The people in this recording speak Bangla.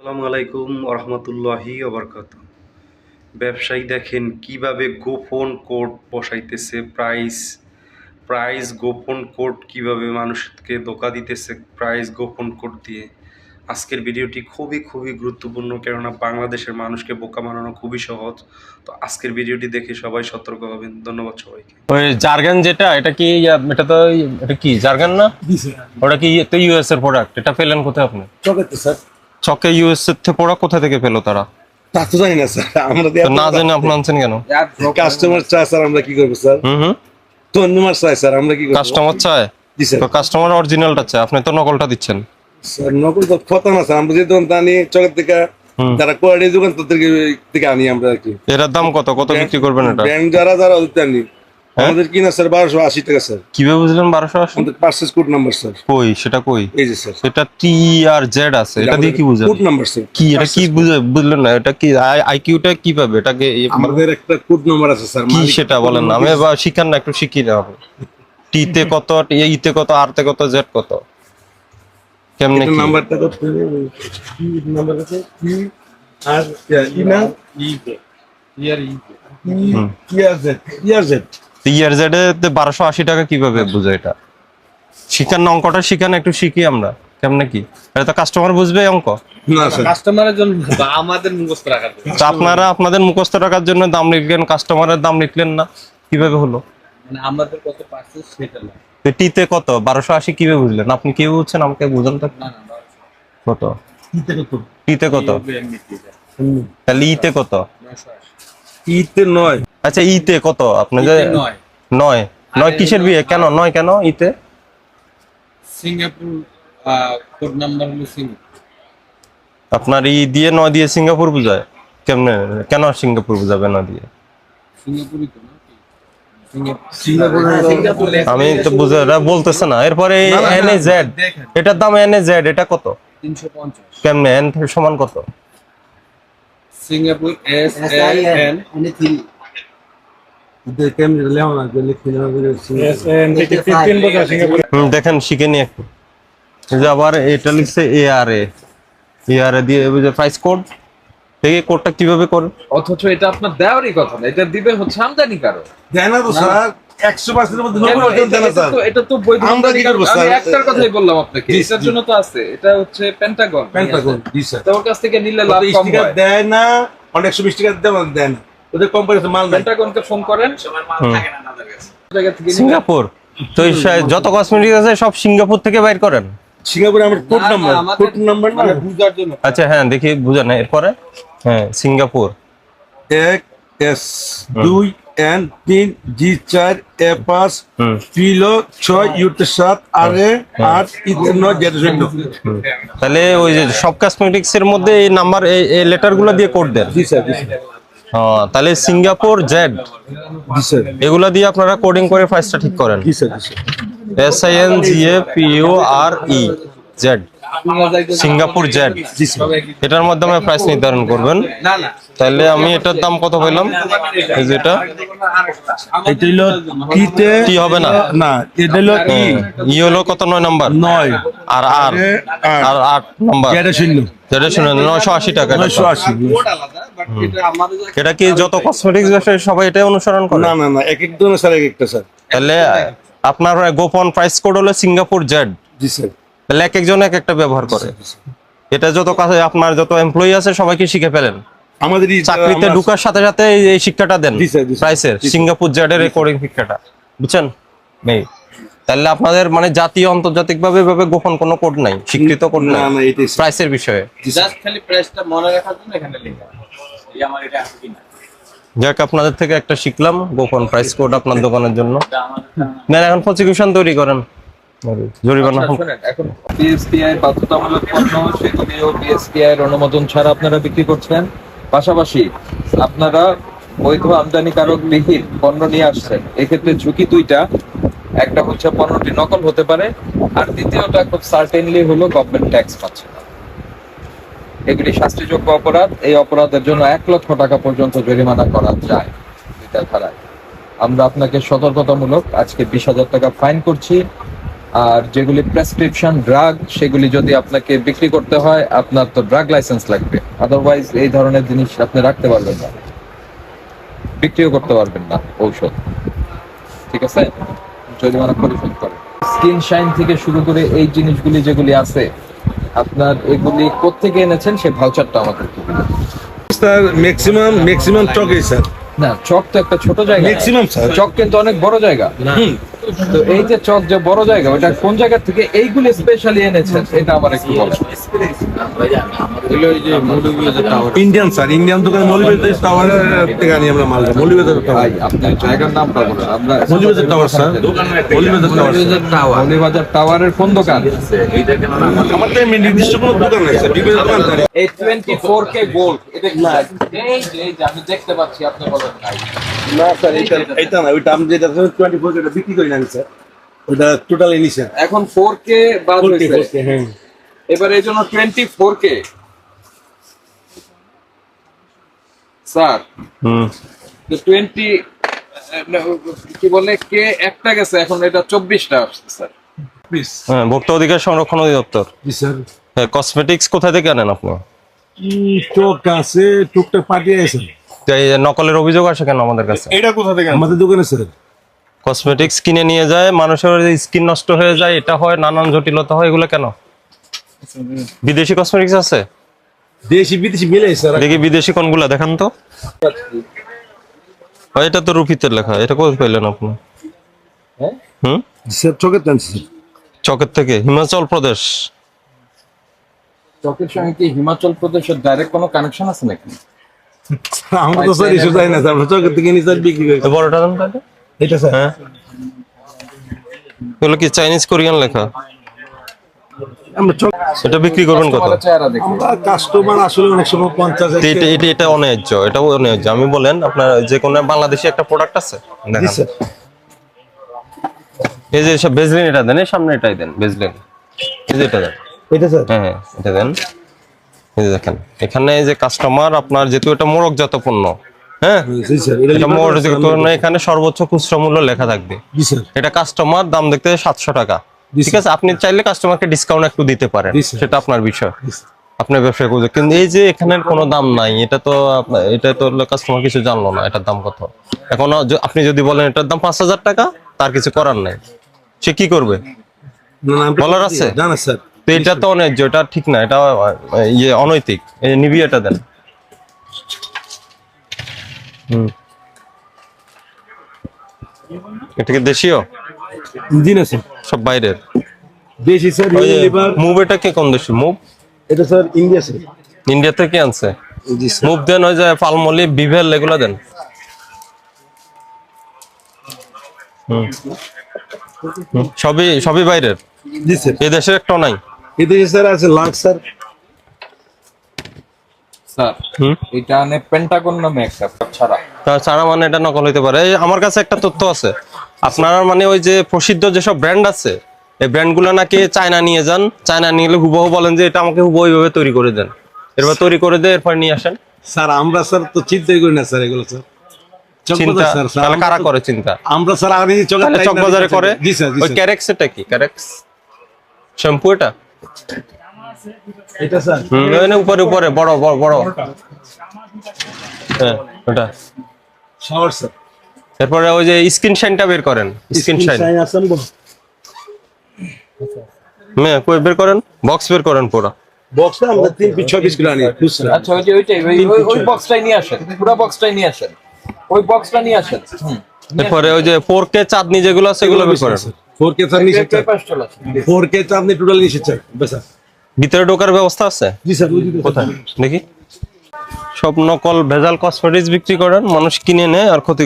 আসসালামু আলাইকুম রহমতুল্লাহি ওবরকাতু। ব্যবসায়ী দেখেন কিভাবে গোপন কোড বসাইতেছে, প্রাইস প্রাইস গোপন কোড কিভাবে মানুষকে ধোকা দিতেছে প্রাইস গোপন কোড দিয়ে। আজকের ভিডিওটি খুবই খুবই গুরুত্বপূর্ণ, কেননা বাংলাদেশের মানুষকে বোকা বানানো খুবই সহজ। তো আজকের ভিডিওটি দেখে সবাই সতর্ক হবেন। ধন্যবাদ সবাইকে। ওই জার্গান যেটা এটা কি এটা তো এটা কি জার্গান না? ওটা কি তো ইউএস এর প্রোডাক্ট? এটা পেলেন কোথায় আপনি? চকেতে স্যার। চকে ইউএস এর থেকে প্রোডাক্ট কোথা থেকে পেলো তারা? তা তো জানি না স্যার, আমরা তো না জেনে আপনি আনছেন কেন? কাস্টমার চায় স্যার, আমরা কি করবো স্যার? হুম। ধন্যবাদ চাই স্যার, আমরা কি করবো? কাস্টমার চায়, জি স্যার। তো কাস্টমার অরিজিনালটা চায়, আপনি তো নকলটা দিচ্ছেন। স্যার নকল তো কথা না স্যার, আমরা যে দোকান আনি চকের থেকে, যারা কোয়ালিটি দোকান তাদেরকে থেকে আনি আমরা আর কি। এর দাম কত কত বিক্রি করবেন এটা? ব্র্যান্ড যারা যারা ওদের আনি আমাদের কিনা স্যার 1280 টাকা স্যার। কিভাবে বুঝলেন 1280? আমাদের পার্সেস কোড নাম্বার স্যার। কই সেটা কই? এই যে স্যার, এটা টি আর জেড আছে, এটা দিয়ে কি বুঝেন? Code number sir. কি এটা কি বুঝলেন না? এটা কি আইকিউটা কিভাবে এটাকে আমাদের একটা কোড নাম্বার আছে স্যার। কি সেটা বলেন না, আমি এবার শিখান না, একটু শিখিয়ে দেওয়া হবে। টিতে কত, ইতে কত, আরতে কত, জেড কত, কেমনে কি? নাম্বারটা কত? কি নাম্বার আছে? কি আর ই না ই ইয়ার ই ইয়ার জেড ইয়ার জেড। ইয়ার জেড এ 1280 টাকা কিভাবে বুঝে এটা? শিখান না, অঙ্কটা শিখান, একটু শিখি আমরা কেমনে কি। এটা তো কাস্টমার বুঝবে অঙ্ক না স্যার, কাস্টমারের জন্য বা আমাদের মুখস্থ রাখার জন্য। তো আপনারা আপনাদের মুখস্থ রাখার জন্য দাম লিখলেন, কাস্টমারের দাম লিখলেন না, কিভাবে হলো? মানে আমাদের কত পার্সেস সেটা না। তো টিতে কত 1280 কিভাবে বুঝলেন? আপনি কি বুঝছেন আমাকে বুঝান তো। না কত ইতে কত? টিতে কত? তাহলে ইতে কত? 980 ইতে 9। আচ্ছা ইতে কত আপনাদের? 9 নয়। নয় কিসের বিয়ে? কেন নয় কেন ইতে? সিঙ্গাপুর কোড নাম্বার হলো সিঙ্গাপুর। আপনার ই দিয়ে নয় দিয়ে সিঙ্গাপুর বুঝায় কেমনে? কেন সিঙ্গাপুর বুঝাবে না দিয়ে? সিঙ্গাপুরই তো না সিঙ্গাপুর আমি তো বুঝে বলতেছে না। এরপরে এনএ জেড, এটার দাম এনএ জেড, এটা কত 350। কেমনে? এন সমান কত? সিঙ্গাপুর এস এল এন দেখেন শিখে নি একটু। এই যে আবার এটা লিখছে এআরএ, এআরএ দিয়ে প্রাইস কোড, এই কোডটা কিভাবে করে? অথচ এটা আপনার দেওয়ারই কথা না, এটা দিবে হচ্ছে আমদানি কারো। দেয় না তো স্যার, 100% এর মধ্যে 90% দেয় না স্যার। এটা তো বৈধ আমরা কি করবো আমি স্যার? একটার কথাই বললাম আপনাকে, এটার জন্য তো আছে, এটা হচ্ছে পেন্টাগন। পেন্টাগন জি স্যার। তো ওর কাছ থেকে নিলে লাভ ওদের কম স্টিকার হয়। দেয় না, অনেক 120 টাকা দেয় না, ওদের কোম্পানি মাল নাই। পেন্টাগনকে ফোন করেন, জায়গা থেকে নিবেন। সিঙ্গাপুর তো এই যত কসমেটিক আছে সব সিঙ্গাপুর থেকে বাইর করেন? সিঙ্গাপুরে আমার কোড না, নাম্বার, আমাদের কোড নাম্বার না মানে বুঝার জন্য। আচ্ছা হ্যাঁ দেখি বুঝেন এরপরে। হ্যাঁ Singapore 1 S 2 N 3 G 4 E 5 Filo 6 U 7 R 8 I 9 Z 0। তাহলে ওই যে সব কসমেটিক্স এর মধ্যে এই নাম্বার এই লেটার গুলো দিয়ে কোড দেন। জি স্যার, জি স্যার, তাহলে সিঙ্গাপুর জেড জি স্যার, এগুলা দিয়ে আপনারা কোডিং করে প্রাইসটা ঠিক করেন। জি স্যার, জি sir. SINGAPURE Z, Singapore Z, জি স্যার। এটার মাধ্যমে প্রাইস নির্ধারণ করবেন। না না, তাহলে আমি এটার দাম কত পেলাম? এই যে এটা এটা হলো টিতে টি হবে না, না, এটা হলো ই ই হলো কত 9 নাম্বার 9 আর আর আর 8 নাম্বার, Z 0 যেটা শুনেন 980 টাকা এটা। 980। কোড আলাদা, বাট এটা আমাদের এটা কি যত কসমেটিক্স ব্যবসায়ী সবাই এটা অনুসরণ করে? না না না, এক এক ধরনের স্যার, এক একটা স্যার। তাহলে আপনার গোপন প্রাইস কোড হলো সিঙ্গাপুর জেড, জি স্যার। তাহলে এক একজন এক একটা ব্যবহার করে। এটা যত কাছে আপনার যত এমপ্লয়ি আছে সবাইকে শিখে ফেলেন, আমাদের চাকরিতে ঢোকার সাথে সাথে এই শিক্ষাটা দেন জি স্যার, জি স্যার। প্রাইসের, সিঙ্গাপুর জেডের এই কোডিং শিক্ষাটা, বুঝছেন নেই? তাহলে আপনাদের মানে জাতীয় আন্তর্জাতিক ভাবে গোপন কোনো কোড নাই, স্বীকৃত কোড না নাই না, এটাই স্যার। প্রাইসের বিষয়ে। জাস্ট খালি প্রাইসটা মনে রাখার জন্য এখানে লেখা এই আমার এটা আছে কিনা। যাক আপনাদের থেকে একটা শিখলাম গোপন প্রাইস কোড আপনার দোকানের জন্য। এটা আমাদের না এখন প্রসিকিউশন তৈরি করেন, জরিমানা হোক। শুনেন, এখন বিএসপিআই বাধ্যতামূলক পণ্য সেগুলিও বিএসপিআই এর অনুমোদন ছাড়া আপনারা বিক্রি করছেন। পাশাপাশি আপনারা বৈধ আমদানিকারক বিহীন পণ্য নিয়ে আসছেন, এক্ষেত্রে ঝুঁকি দুইটা। একটা হচ্ছে পণ্যটি নকল হতে পারে, আর দ্বিতীয়টা খুব সার্টেনলি হলো গভর্নমেন্ট ট্যাক্স পাচ্ছে না। এগুলি শাস্তিযোগ্য অপরাধ, এই অপরাধের জন্য 1 লক্ষ টাকা পর্যন্ত জরিমানা করা যায় দুইটা ধারায়। আমরা আপনাকে সতর্কতামূলক আজকে 20,000 টাকা ফাইন করছি। আর যেগুলি প্রেসক্রিপশন ড্রাগ সেগুলি যদি আপনাকে বিক্রি করতে হয় আপনার তো ড্রাগ লাইসেন্স লাগবে, আদারওয়াইজ এই ধরনের জিনিস আপনি রাখতে পারবেন না, বিক্রিও করতে পারবেন না ঔষধ। ঠিক আছে, জরিমানা পরিশোধ করে। স্কিন শাইন থেকে শুরু করে এই জিনিসগুলি যেগুলি আছে আপনার এগুলি কোত্থেকে এনেছেন সেই ভাউচারটা আমাদের দিবেন। স্যার ম্যাক্সিমাম চকে স্যার, না চক তো একটা ছোট জায়গা, ম্যাক্সিমাম স্যার। চক কিন্তু অনেক বড় জায়গা। তো এই যে চক যে বড় জায়গা ওটা কোন জায়গা থেকে এইগুলি স্পেশালি এনেছেন এটা আমার একটু বলুন। ইন্ডিয়ান স্যার, ইন্ডিয়ান দোকান মৌলভীবাজার টাওয়ারের থেকে আনি আমরা মালটা। মৌলভীবাজার টাওয়ার, ভাই আপনার জায়গার নামটা বলুন। আমরা Moulvibazar tower sir, Moulvibazar tower. Moulvibazar টাওয়ারের কোন দোকান? আমার তো এমনি নির্দিষ্ট কোনো দোকান নাই স্যার, বিভিন্ন দোকান স্যার। এই 24K গোল্ড এটা কি? এই যে আমি দেখতে পাচ্ছি আপনি বলেন নাই। না স্যার, এটা না, ওইটা আমি যেটা 24 এটা বিক্রি করি না আমি স্যার, ওটা টোটাল ইনিশিয়াল। এখন 4K বাদ হইছে, হ্যাঁ এবার এই জন্য 24K স্যার। তো 20 কি বলে কে একটা গেছে, এখন এটা 24টা আসছে স্যার। প্লিজ। হ্যাঁ, ভোক্তা অধিকার সংরক্ষণ অধিদপ্তর। জি স্যার। হ্যাঁ, কসমেটিক্স কোথায় থেকে আনেন আপনি? চোখ আছে, টুকটাক পাঠিয়ে আছে। তো এই যে নকলের অভিযোগ আসে কেন আমাদের কাছে? এটা কোথা থেকে? আমাদের দোকানে স্যার। কসমেটিক্স কিনে নিয়ে যায়, মানুষের স্কিন নষ্ট হয়ে যায়, এটা হয়, নানান জটিলতা হয়, এগুলো কেন? বিদেশি কসমেটিক্স আছে? দেশি বিদেশি মিলে স্যার। দেখি বিদেশি কোনগুলা দেখান তো। এটা তো রুপিতে লেখা, এটা কোথায় পেলেন আপনি? হ্যাঁ হুম, স্যার চোখের টানছি। চকের থেকে, হিমাচল প্রদেশ। চকের সঙ্গে কি হিমাচল প্রদেশের ডাইরেক্ট কোনো কানেকশন আছে নাকি? আমরা তো স্যার ইস্যু জানি না স্যার, আমরা চোখের থেকে নিয়ে স্যার বিক্রি করি। এ বড়টা দাম তাহলে? এটা স্যার। হ্যাঁ, এগুলো কি চাইনিজ কোরিয়ান লেখা? আমরা চোখ, এটা বিক্রি করবেন কত? কাস্টমারের চেহারা দেখুন। আমরা কাস্টমার আসলে অনেক সময় 50 এটা অন্যায্য, এটাও অন্যায্য। আমি বলেন আপনার যে কোনো বাংলাদেশি একটা প্রোডাক্ট আছে জি দেখান। স্যার। এই যে সব বেজলিন এটা দেন, এই সামনে এটাই দেন বেজলিন, এই যে এটা দেন। এটা স্যার। হ্যাঁ হ্যাঁ, এটা দেন। এই যে দেখেন এখানে এই যে কাস্টমার আপনার, যেহেতু এটা মোড়কজাত পণ্য, হ্যাঁ জি স্যার। এটা মোড়কজাত পণ্য, এখানে সর্বোচ্চ খুচরা মূল্য লেখা থাকবে। জি স্যার। এটা কাস্টমার দাম দেখতে 700 টাকা। জি ঠিক আছে, আপনি চাইলে কাস্টমারকে ডিসকাউন্ট একটু দিতে পারেন, জি স্যার। সেটা আপনার বিষয়, জি স্যার। আপনার ব্যবসা করছে। কিন্তু এই যে এখানে কোনো দাম নাই, এটা তো এটা তো কাস্টমার কিছু জানলো না এটার দাম কত। এখন আপনি যদি বলেন এটার দাম 5000 টাকা, তার কিছু করার নাই, সে কি করবে? না না, বলার আছে? জানা স্যার। তো এটা তো অন্যায্য, এটা ঠিক না, এটা ইয়ে অনৈতিক। এই নিভিয়াটা দেন। এটা কি দেশীয়? জি না স্যার, সব বাইরের। দেশি স্যার। লিভার। মুভ এটা কি কোন দেশি মুভ? এটা স্যার ইন্ডিয়া স্যার। ইন্ডিয়া থেকে আনছে। জি স্যার। মুভ দেন, ওই যে পালমলিভ, বিভেল এগুলা দেন। সবই বাইরের, জি স্যার। এই দেশের একটা নাই। এই দেশে স্যার আছে লাক্স স্যার। স্যার এটা নে পেন্টাগন নামে একটা ছাড়া। ছাড়া মানে এটা নকল হইতে পারে। এই আমার কাছে একটা তথ্য আছে, আপনারা মানে ওই যে প্রসিদ্ধ যেসব ব্র্যান্ড আছে, এই ব্র্যান্ডগুলো নাকি চায়না নিয়ে যান, চায়না নিয়ে গেলে হুবহু বলেন যে এটা আমাকে হুবহু এইভাবে তৈরি করে দেন, এরপর তৈরি করে দেয়, এরপর নিয়ে আসেন। স্যার আমরা স্যার তো চিন্তাই করি না স্যার এগুলো স্যার। চিন্তা তাহলে কারা করে চিন্তা? আমরা স্যার আগে চকবাজারে করে। জি স্যার। ওই ক্যারেক্স এটা কি? ক্যারেক্স শ্যাম্পু এটা? এটা স্যার। উপরে উপরে বড় বড় বড়, হ্যাঁ ওটা। Shower sir. এরপরে ওই যে স্কিন শাইনটা বের করেন, স্কিন শাইন। আছেন বল। হ্যাঁ কই বের করেন, বক্স বের করেন পুরো। বক্সটা আমরা 3-6 কিলো আনি খুচরা। আচ্ছা ওই যে ওইটাই ওই বক্সটাই নিয়ে আসেন, পুরো বক্সটাই নিয়ে আসেন, ওই বক্সটা নিয়ে আসেন। এরপরে ওই যে 4K চাঁদনি যেগুলো আছে সেগুলো বের করেন। 4K চার নিচে চার। 4K চাঁদনি টোটাল নিচে চার। বেসা। ভিতরে ঢোকার ব্যবস্থা আছে? জি স্যার। কোথায় দেখি? সব নকল ভেজাল কসমেটিক্স বিক্রি করেন, মানুষ কিনে নেয় আর ক্ষতি